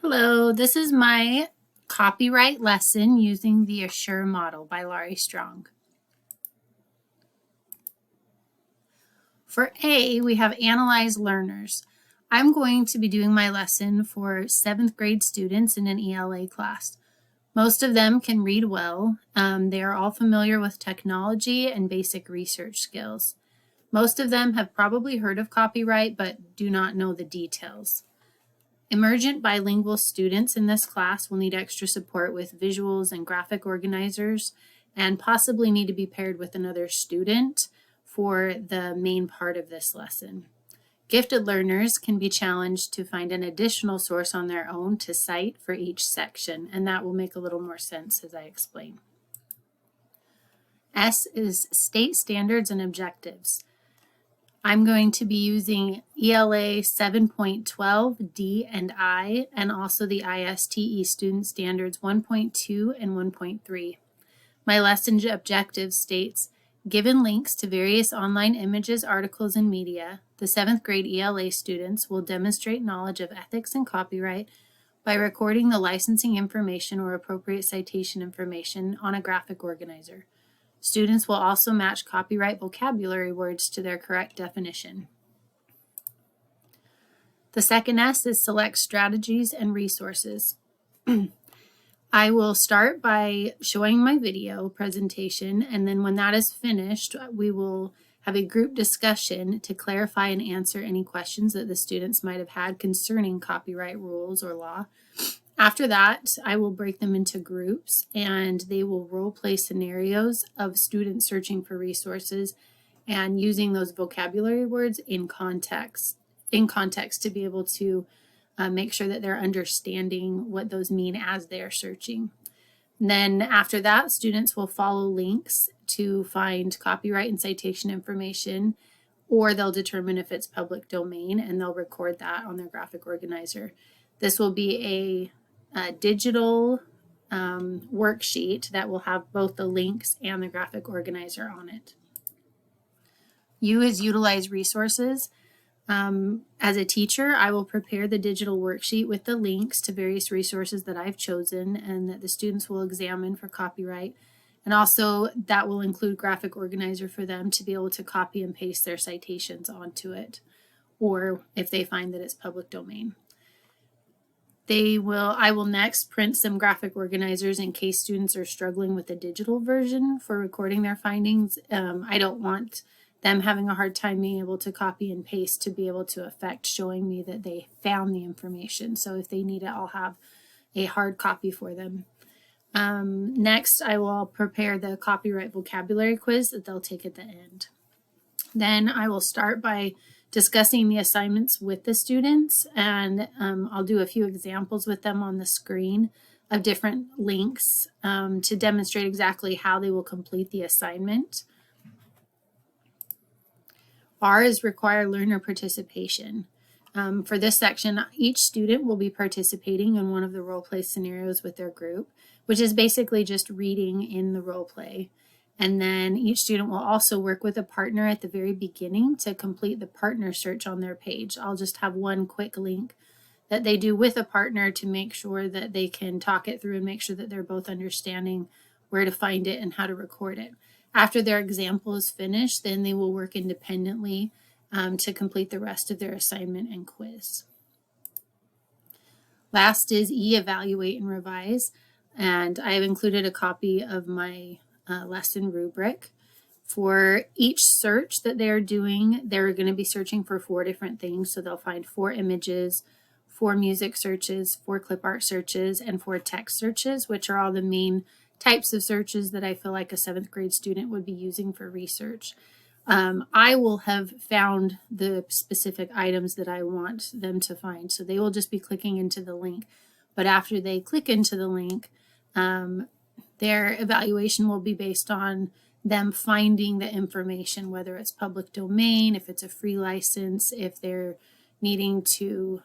Hello, this is my copyright lesson using the Assure model by Laurie Strong. For A, we have Analyze Learners. I'm going to be doing my lesson for 7th grade students in an ELA class. Most of them can read well. They are all familiar with technology and basic research skills. Most of them have probably heard of copyright but do not know the details. Emergent bilingual students in this class will need extra support with visuals and graphic organizers and possibly need to be paired with another student for the main part of this lesson. Gifted learners can be challenged to find an additional source on their own to cite for each section, and that will make a little more sense as I explain. S is state standards and objectives. I'm going to be using ELA 7.12 D and I, and also the ISTE Student Standards 1.2 and 1.3. My lesson objective states, given links to various online images, articles, and media, the 7th grade ELA students will demonstrate knowledge of ethics and copyright by recording the licensing information or appropriate citation information on a graphic organizer. Students will also match copyright vocabulary words to their correct definition. The second S is select strategies and resources. I will start by showing my video presentation, and then when that is finished, we will have a group discussion to clarify and answer any questions that the students might have had concerning copyright rules or law. After that, I will break them into groups and they will role play scenarios of students searching for resources and using those vocabulary words in context to be able to make sure that they're understanding what those mean as they're searching. And then after that, students will follow links to find copyright and citation information, or they'll determine if it's public domain and they'll record that on their graphic organizer. This will be a digital worksheet that will have both the links and the graphic organizer on it. U is utilize resources. As a teacher, I will prepare the digital worksheet with the links to various resources that I've chosen and that the students will examine for copyright. And also that will include graphic organizer for them to be able to copy and paste their citations onto it, or if they find that it's public domain. I will next print some graphic organizers in case students are struggling with the digital version for recording their findings. I don't want them having a hard time being able to copy and paste to be able to affect showing me that they found the information. So if they need it, I'll have a hard copy for them. Next, I will prepare the copyright vocabulary quiz that they'll take at the end. Then I will start by discussing the assignments with the students, and I'll do a few examples with them on the screen of different links to demonstrate exactly how they will complete the assignment. R is require learner participation. For this section, each student will be participating in one of the role play scenarios with their group, which is basically just reading in the role play. And then each student will also work with a partner at the very beginning to complete the partner search on their page. I'll just have one quick link that they do with a partner to make sure that they can talk it through and make sure that they're both understanding where to find it and how to record it. After their example is finished, then they will work independently to complete the rest of their assignment and quiz. Last is E, evaluate and revise. And I have included a copy of my lesson rubric. For each search that they're doing, they're going to be searching for 4 different things. So they'll find 4 images, 4 music searches, 4 clip art searches, and 4 text searches, which are all the main types of searches that I feel like a 7th grade student would be using for research. I will have found the specific items that I want them to find. So they will just be clicking into the link. But after they click into the link, their evaluation will be based on them finding the information, whether it's public domain, if it's a free license, if they're needing to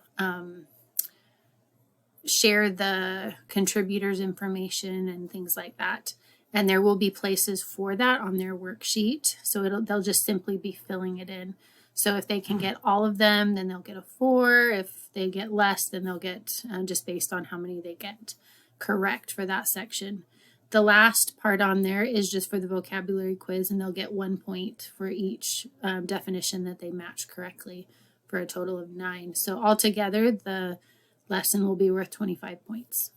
share the contributors' information and things like that. And there will be places for that on their worksheet. So they'll just simply be filling it in. So if they can get all of them, then they'll get a 4. If they get less, then they'll get just based on how many they get correct for that section. The last part on there is just for the vocabulary quiz, and they'll get 1 point for each definition that they match correctly for a total of 9. So altogether, the lesson will be worth 25 points.